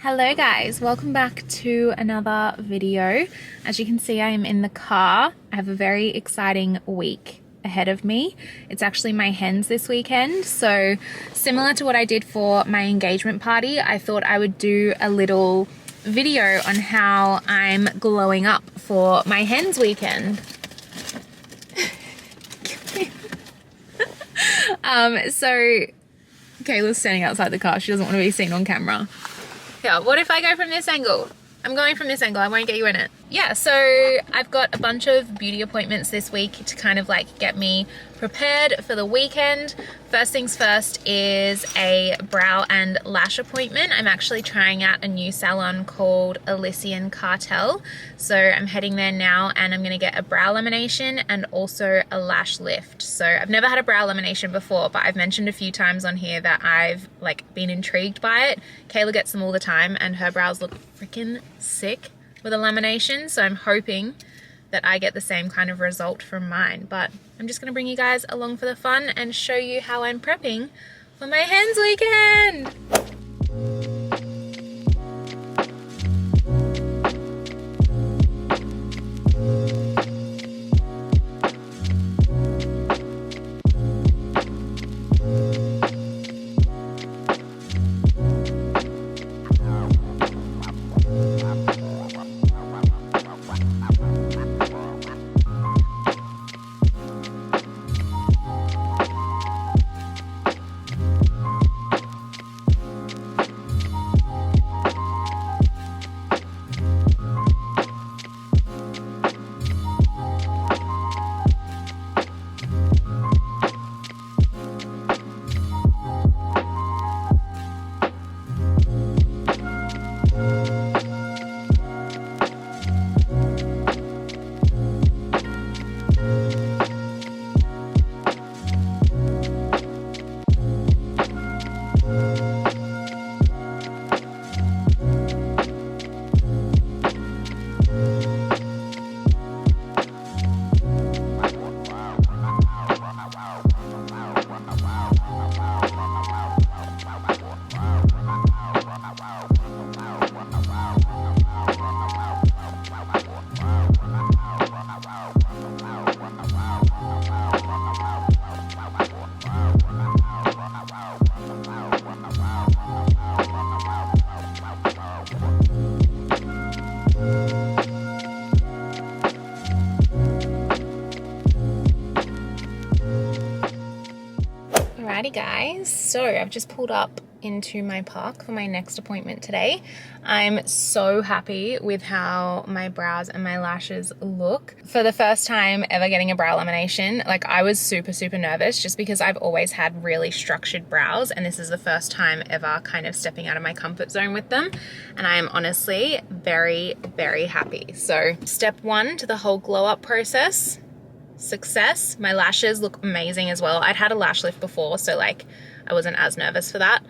Hello guys, welcome back to another video. As you can see, I am in the car. I have a very exciting week ahead of me. It's actually my hens this weekend, so similar to what I did for my engagement party, I thought I would do a little video on how I'm glowing up for my hens weekend. So Kayla's standing outside the car. She doesn't want to be seen on camera. Yeah, what if I go from this angle? I'm going from this angle, I won't get you in it. Yeah, so I've got a bunch of beauty appointments this week to kind of like get me prepared for the weekend. First things first is a brow and lash appointment. I'm actually trying out a new salon called Elysian Cartel. So I'm heading there now and I'm gonna get a brow lamination and also a lash lift. So I've never had a brow lamination before, but I've mentioned a few times on here that I've like been intrigued by it. Kayla gets them all the time and her brows look freaking sick with a lamination, so I'm hoping that I get the same kind of result from mine. But I'm just gonna bring you guys along for the fun and show you how I'm prepping for my hens weekend. Alrighty guys, so I've just pulled up into my park for my next appointment today. I'm so happy with how my brows and my lashes look. For the first time ever getting a brow lamination, like I was super nervous just because I've always had really structured brows and this is the first time ever kind of stepping out of my comfort zone with them. And I am honestly very happy. So step one to the whole glow up process. Success. My lashes look amazing as well. I'd had a lash lift before, so like I wasn't as nervous for that.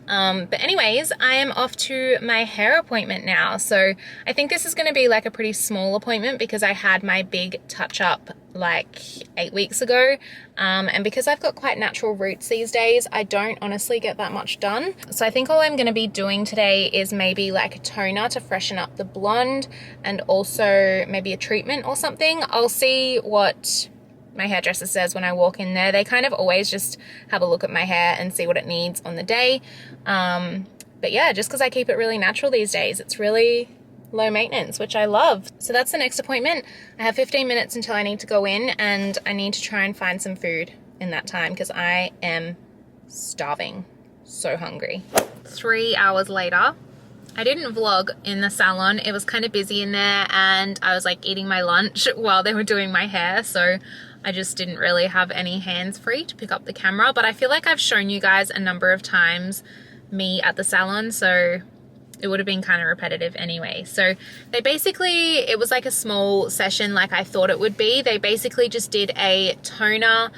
But anyways, I am off to my hair appointment now. So I think this is going to be like a pretty small appointment because I had my big touch up like 8 weeks ago. And because I've got quite natural roots these days, I don't honestly get that much done. So I think all I'm going to be doing today is maybe like a toner to freshen up the blonde and also maybe a treatment or something. I'll see what my hairdresser says when I walk in there. They kind of always just have a look at my hair and see what it needs on the day. But yeah, just because I keep it really natural these days, it's really low maintenance, which I love. So that's the next appointment. I have 15 minutes until I need to go in and I need to try and find some food in that time because I am starving, so hungry. 3 hours later, I didn't vlog in the salon. It was kind of busy in there and I was like eating my lunch while they were doing my hair. So I just didn't really have any hands free to pick up the camera, but I feel like I've shown you guys a number of times me at the salon, so it would have been kind of repetitive anyway. So they basically, it was like a small session like I thought it would be. They basically just did a toner,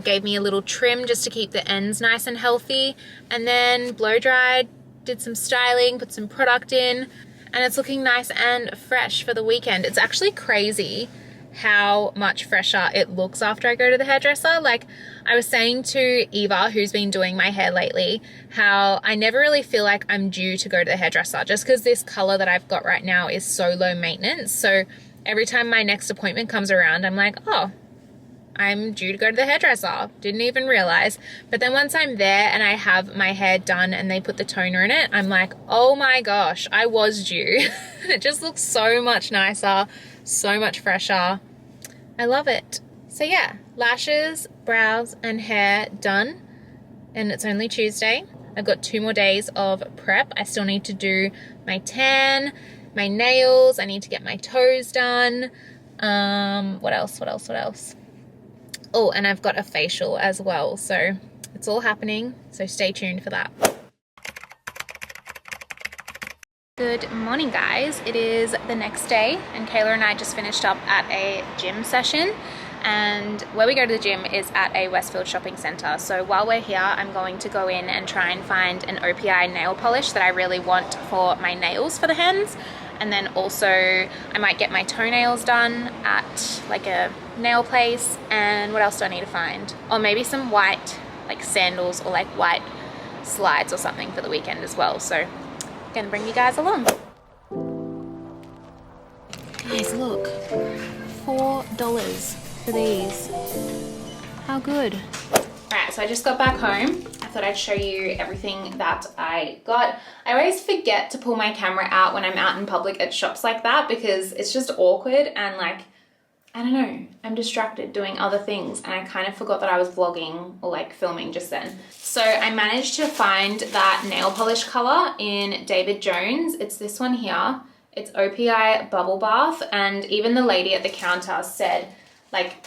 gave me a little trim just to keep the ends nice and healthy, and then blow dried, did some styling, put some product in, and it's looking nice and fresh for the weekend. It's actually crazy how much fresher it looks after I go to the hairdresser. Like I was saying to Eva, who's been doing my hair lately, how I never really feel like I'm due to go to the hairdresser just because this color that I've got right now is so low maintenance. So every time my next appointment comes around, I'm like, oh, I'm due to go to the hairdresser. Didn't even realize. But then once I'm there and I have my hair done and they put the toner in it, I'm like, oh my gosh, I was due. It just looks so much nicer, so much fresher. I love it. So yeah, lashes, brows, and hair done. And it's only Tuesday. I've got 2 more days of prep. I still need to do my tan, my nails. I need to get my toes done. What else? Oh, and I've got a facial as well. So it's all happening. So stay tuned for that. Good morning, guys. It is the next day and Kayla and I just finished up at a gym session, and where we go to the gym is at a Westfield shopping center. So while we're here, I'm going to go in and try and find an OPI nail polish that I really want for my nails for the Hens. And then also I might get my toenails done at like a nail place. And what else do I need to find? Or maybe some white like sandals or like white slides or something for the weekend as well. So gonna bring you guys along. Guys, look, $4 for these. How good. Alright, so I just got back home. I thought I'd show you everything that I got. I always forget to pull my camera out when I'm out in public at shops like that because it's just awkward and like, I don't know, I'm distracted doing other things and I kind of forgot that I was vlogging or like filming just then. So I managed to find that nail polish color in David Jones. It's this one here. It's OPI Bubble Bath, and even the lady at the counter said like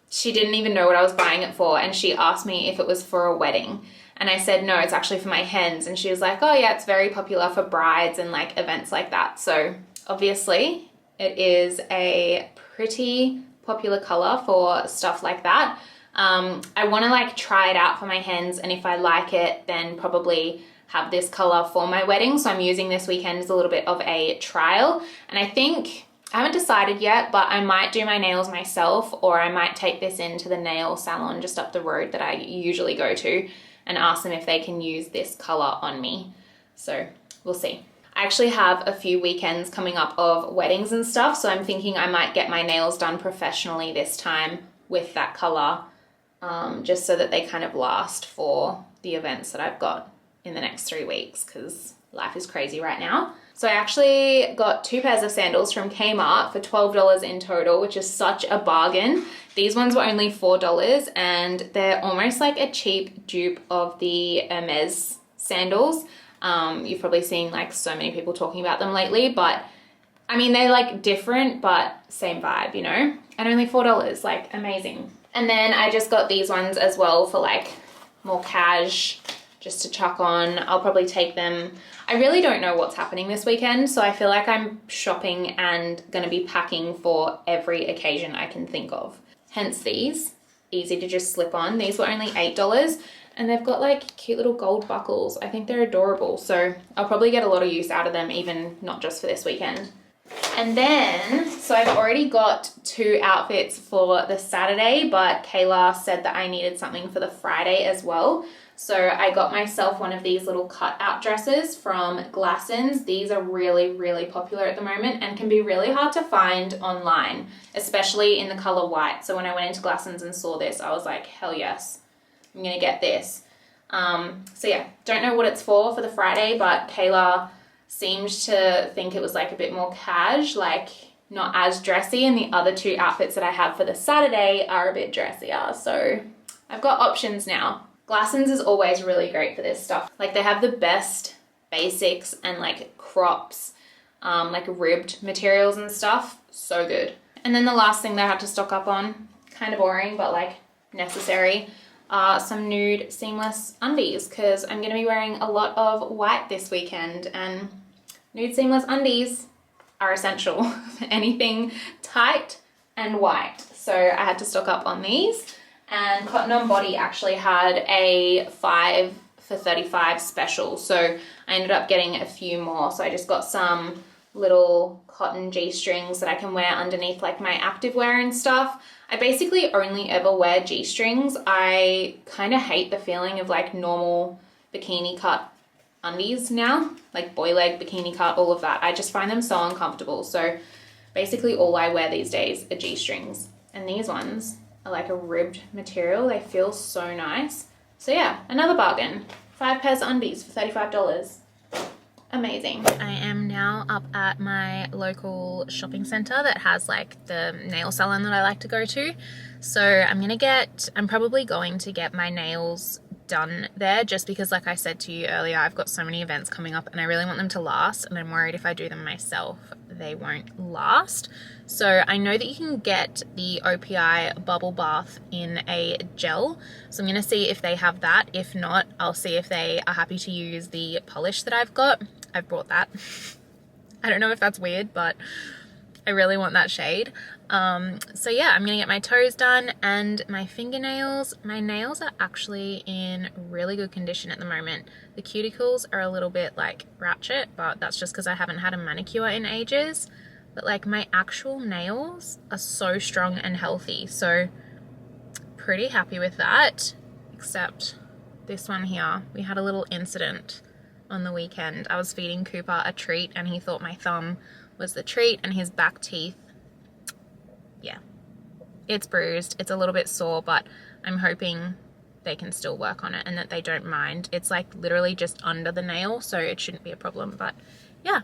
she didn't even know what I was buying it for, and she asked me if it was for a wedding. And I said, no, it's actually for my Hens. And she was like, oh yeah, it's very popular for brides and like events like that. So obviously it is a pretty popular color for stuff like that. I want to like try it out for my Hens, and if I like it, then probably have this color for my wedding. So I'm using this weekend as a little bit of a trial. And I think, I haven't decided yet, but I might do my nails myself, or I might take this into the nail salon just up the road that I usually go to and ask them if they can use this color on me. So we'll see. I actually have a few weekends coming up of weddings and stuff, so I'm thinking I might get my nails done professionally this time with that color, just so that they kind of last for the events that I've got in the next 3 weeks, because life is crazy right now. So I actually got 2 pairs of sandals from Kmart for $12 in total, which is such a bargain. These ones were only $4, and they're almost like a cheap dupe of the Hermes sandals. You've probably seen like so many people talking about them lately, but I mean, they're like different, but same vibe, you know? And only $4, like amazing. And then I just got these ones as well for like more cash, just to chuck on. I'll probably take them. I really don't know what's happening this weekend, so I feel like I'm shopping and gonna be packing for every occasion I can think of. Hence these, easy to just slip on. These were only $8, and they've got like cute little gold buckles. I think they're adorable, so I'll probably get a lot of use out of them, even not just for this weekend. And then, so I've already got 2 outfits for the Saturday, but Kayla said that I needed something for the Friday as well. So I got myself one of these little cutout dresses from Glassons. These are really, really popular at the moment and can be really hard to find online, especially in the color white. So when I went into Glassons and saw this, I was like, hell yes, I'm gonna get this. So yeah, don't know what it's for the Friday, but Kayla seemed to think it was like a bit more cash, like not as dressy, and the other 2 outfits that I have for the Saturday are a bit dressier. So I've got options now. Glassons is always really great for this stuff. Like they have the best basics and like crops, like ribbed materials and stuff. So good. And then the last thing that I had to stock up on, kind of boring, but like necessary, some nude seamless undies, because I'm going to be wearing a lot of white this weekend, and nude seamless undies are essential for anything tight and white. So I had to stock up on these. And Cotton On Body actually had a 5 for $35 special, so I ended up getting a few more. So I just got some little cotton G-strings that I can wear underneath like my activewear and stuff. I basically only ever wear G-strings. I kind of hate the feeling of like normal bikini cut undies now, like boy leg, bikini cut, all of that. I just find them so uncomfortable. So basically all I wear these days are G-strings. And these ones are like a ribbed material. They feel so nice. So yeah, another bargain. 5 pairs of undies for $35. Amazing. I am now up at my local shopping center that has like the nail salon that I like to go to. So I'm probably going to get my nails done there, just because like I said to you earlier, I've got so many events coming up and I really want them to last, and I'm worried if I do them myself they won't last. So I know that you can get the OPI bubble bath in a gel, so I'm gonna see if they have that. If not, I'll see if they are happy to use the polish that I've got. I've brought that. I don't know if that's weird, but I really want that shade. So yeah, I'm gonna get my toes done and my fingernails. My nails are actually in really good condition at the moment. The cuticles are a little bit like ratchet, but that's just because I haven't had a manicure in ages. But like my actual nails are so strong and healthy, so pretty happy with that. Except this one here, we had a little incident on the weekend. I was feeding Cooper a treat and he thought my thumb was the treat, and his back teeth, yeah, it's bruised. It's a little bit sore, but I'm hoping they can still work on it and that they don't mind. It's like literally just under the nail, so it shouldn't be a problem. But yeah,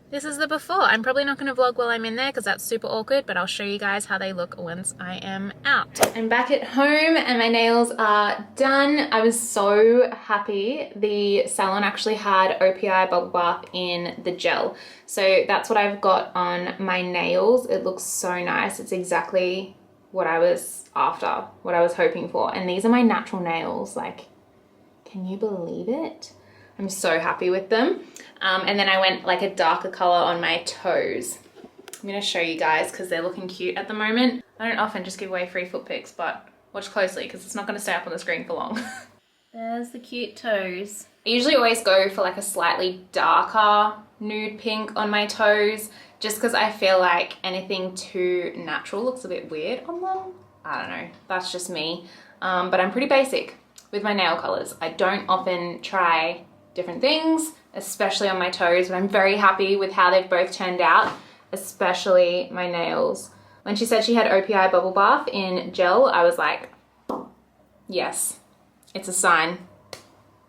this is the before. I'm probably not going to vlog while I'm in there because that's super awkward, but I'll show you guys how they look once I am out. I'm back at home and my nails are done. I was so happy. The salon actually had OPI bubble bath in the gel. So that's what I've got on my nails. It looks so nice. It's exactly what I was after, what I was hoping for. And these are my natural nails. Like, can you believe it? I'm so happy with them. And then I went like a darker color on my toes. I'm gonna show you guys because they're looking cute at the moment. I don't often just give away free foot pics, but watch closely because it's not gonna stay up on the screen for long. There's the cute toes. I usually always go for like a slightly darker nude pink on my toes, just because I feel like anything too natural looks a bit weird on them. I don't know, that's just me. But I'm pretty basic with my nail colors. I don't often try different things, especially on my toes, but I'm very happy with how they've both turned out, especially my nails. When she said she had OPI bubble bath in gel, I was like, yes, it's a sign.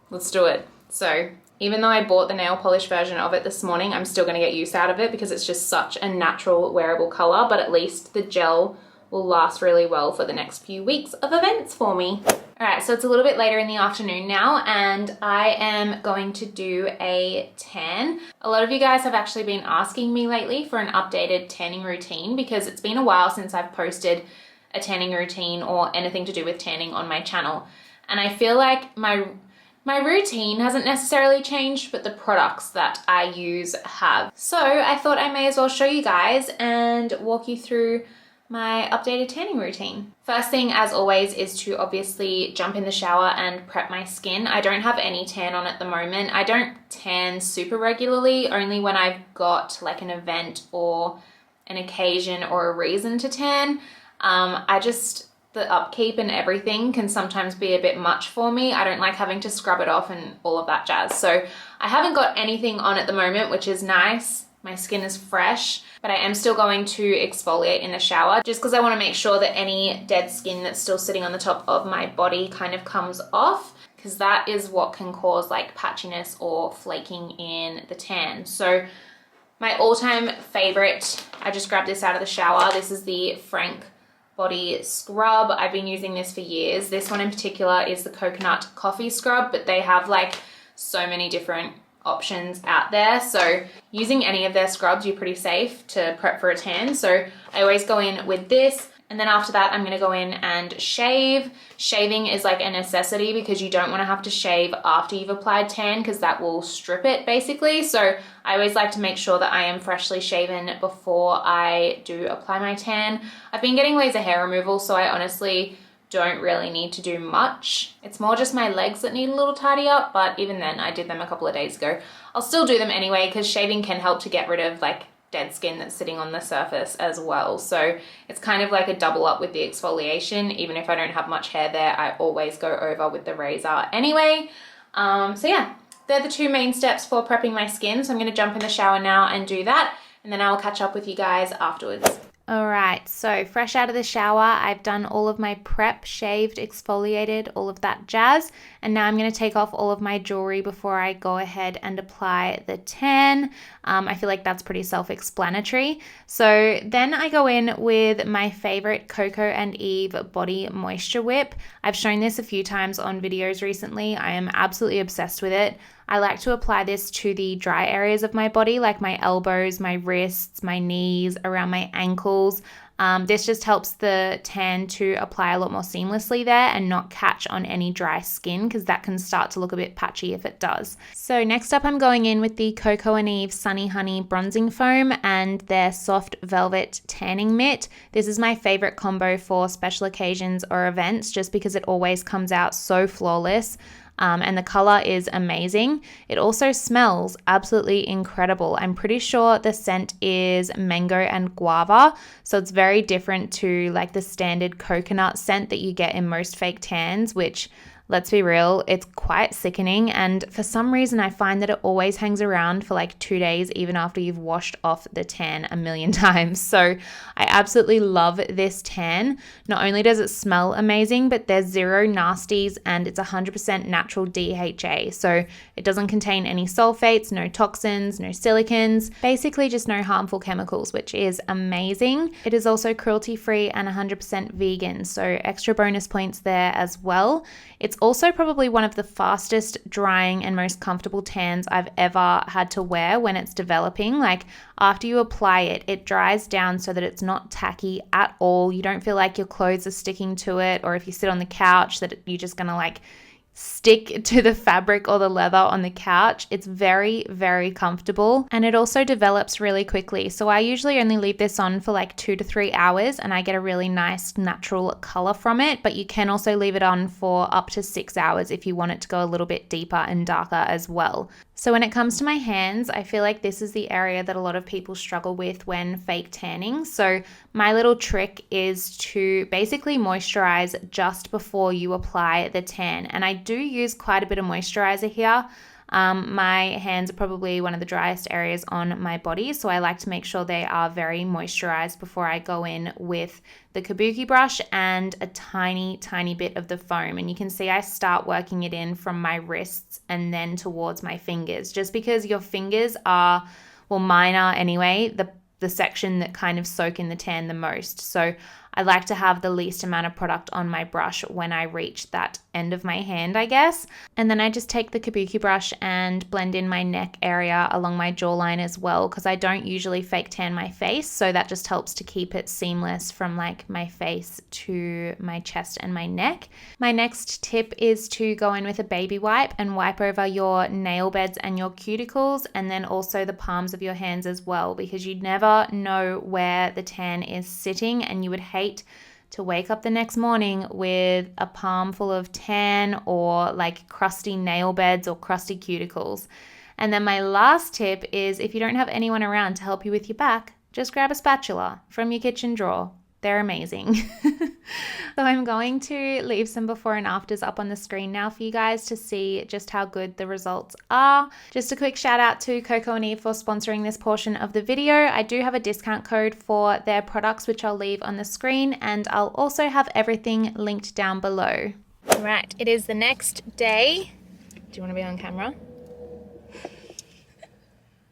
Let's do it. So even though I bought the nail polish version of it this morning, I'm still gonna get use out of it because it's just such a natural wearable color, but at least the gel will last really well for the next few weeks of events for me. All right, so it's a little bit later in the afternoon now and I am going to do a tan. A lot of you guys have actually been asking me lately for an updated tanning routine because it's been a while since I've posted a tanning routine or anything to do with tanning on my channel. And I feel like my routine hasn't necessarily changed, but the products that I use have. So I thought I may as well show you guys and walk you through my updated tanning routine. First thing, as always, is to obviously jump in the shower and prep my skin. I don't have any tan on at the moment. I don't tan super regularly, only when I've got like an event or an occasion or a reason to tan. The upkeep and everything can sometimes be a bit much for me. I don't like having to scrub it off and all of that jazz. So I haven't got anything on at the moment, which is nice. My skin is fresh, but I am still going to exfoliate in the shower just because I want to make sure that any dead skin that's still sitting on the top of my body kind of comes off, because that is what can cause like patchiness or flaking in the tan. So my all-time favorite, I just grabbed this out of the shower. This is the Frank Body Scrub. I've been using this for years. This one in particular is the Coconut Coffee Scrub, but they have like so many different options out there. So using any of their scrubs, you're pretty safe to prep for a tan. So I always go in with this. And then after that, I'm gonna go in and shave. Shaving is like a necessity because you don't wanna have to shave after you've applied tan because that will strip it basically. So I always like to make sure that I am freshly shaven before I do apply my tan. I've been getting laser hair removal, so I honestly don't really need to do much. It's more just my legs that need a little tidy up, but even then I did them a couple of days ago. I'll still do them anyway because shaving can help to get rid of like dead skin that's sitting on the surface as well. So it's kind of like a double up with the exfoliation. Even if I don't have much hair there, I always go over with the razor anyway. So yeah, they're the two main steps for prepping my skin. So I'm going to jump in the shower now and do that, and then I'll catch up with you guys afterwards. All right, so fresh out of the shower, I've done all of my prep, shaved, exfoliated, all of that jazz. And now I'm going to take off all of my jewelry before I go ahead and apply the tan. I feel like that's pretty self-explanatory. So then I go in with my favorite Coco and Eve Body Moisture Whip. I've shown this a few times on videos recently. I am absolutely obsessed with it. I like to apply this to the dry areas of my body, like my elbows, my wrists, my knees, around my ankles. This just helps the tan to apply a lot more seamlessly there and not catch on any dry skin, because that can start to look a bit patchy if it does. So next up, I'm going in with the Coco and Eve Sunny Honey Bronzing Foam and their Soft Velvet Tanning Mitt. This is my favorite combo for special occasions or events, just because it always comes out so flawless. And the color is amazing. It also smells absolutely incredible. I'm pretty sure the scent is mango and guava, so it's very different to like the standard coconut scent that you get in most fake tans, which, let's be real, it's quite sickening. And for some reason, I find that it always hangs around for like 2 days, even after you've washed off the tan a million times. So I absolutely love this tan. Not only does it smell amazing, but there's zero nasties and it's 100% natural DHA. So it doesn't contain any sulfates, no toxins, no silicons, basically just no harmful chemicals, which is amazing. It is also cruelty-free and 100% vegan. So extra bonus points there as well. It's also probably one of the fastest drying and most comfortable tans I've ever had to wear when it's developing. Like after you apply it, it dries down so that it's not tacky at all. You don't feel like your clothes are sticking to it, or if you sit on the couch that you're just gonna like stick to the fabric or the leather on the couch. It's very, very comfortable, and it also develops really quickly. So I usually only leave this on for like 2 to 3 hours and I get a really nice natural color from it, but you can also leave it on for up to 6 hours if you want it to go a little bit deeper and darker as well. So when it comes to my hands, I feel like this is the area that a lot of people struggle with when fake tanning. So my little trick is to basically moisturize just before you apply the tan. And I do use quite a bit of moisturizer here. My hands are probably one of the driest areas on my body, so I like to make sure they are very moisturized before I go in with the kabuki brush and a tiny bit of the foam. And you can see I start working it in from my wrists and then towards my fingers, just because your fingers are, well, mine are anyway, the section that kind of soak in the tan the most. So I like to have the least amount of product on my brush when I reach that end of my hand, I guess. And then I just take the kabuki brush and blend in my neck area along my jawline as well, because I don't usually fake tan my face. So that just helps to keep it seamless from like my face to my chest and my neck. My next tip is to go in with a baby wipe and wipe over your nail beds and your cuticles, and then also the palms of your hands as well, because you never know where the tan is sitting, and you would hate to wake up the next morning with a palm full of tan or like crusty nail beds or crusty cuticles. And then my last tip is, if you don't have anyone around to help you with your back, just grab a spatula from your kitchen drawer. They're amazing. So I'm going to leave some before and afters up on the screen now for you guys to see just how good the results are. Just a quick shout out to Coco and Eve for sponsoring this portion of the video. I do have a discount code for their products, which I'll leave on the screen, and I'll also have everything linked down below. Right, it is the next day. Do you want to be on camera?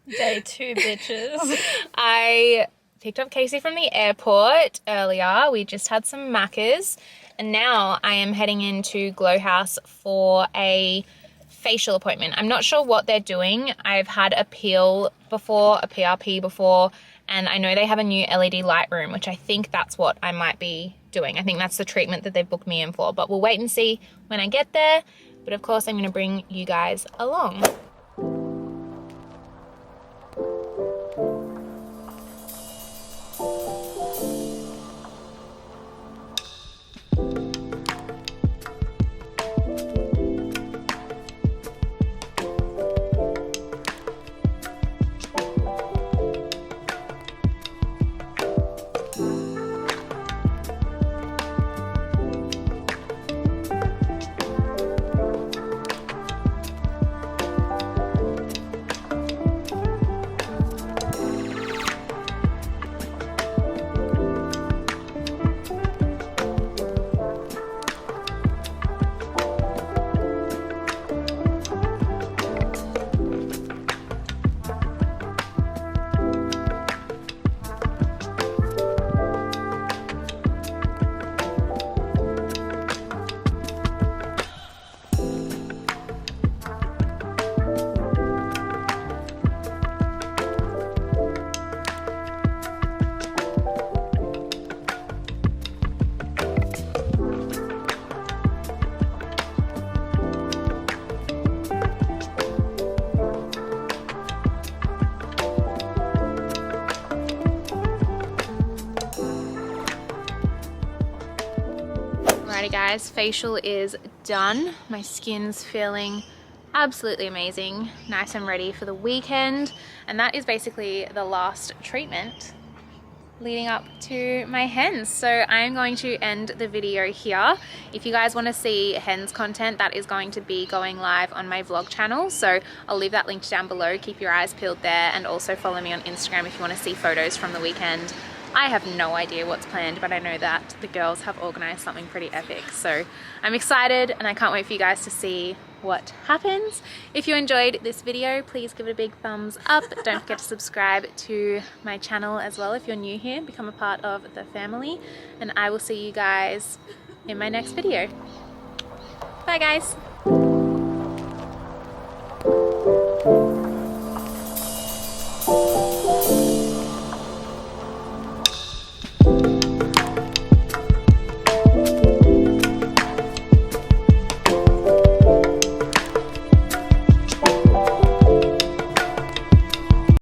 Day 2, bitches. I picked up Casey from the airport earlier. We just had some Maccas, and now I am heading into Glow House for a facial appointment. I'm not sure what they're doing. I've had a peel before, a PRP before, and I know they have a new LED light room, which I think that's what I might be doing. I think that's the treatment that they've booked me in for, but we'll wait and see when I get there. But of course, I'm going to bring you guys along. guys, facial is done. My skin's feeling absolutely amazing, nice and ready for the weekend, and that is basically the last treatment leading up to my hens. So I'm going to end the video here. If you guys want to see hens content, that is going to be going live on my vlog channel, so I'll leave that linked down below. Keep your eyes peeled there, and also follow me on Instagram if you want to see photos from the weekend. I have no idea what's planned, but I know that the girls have organized something pretty epic, so I'm excited and I can't wait for you guys to see what happens. If you enjoyed this video, please give it a big thumbs up. Don't forget to subscribe to my channel as well if you're new here. Become a part of the family, and I will see you guys in my next video. Bye guys.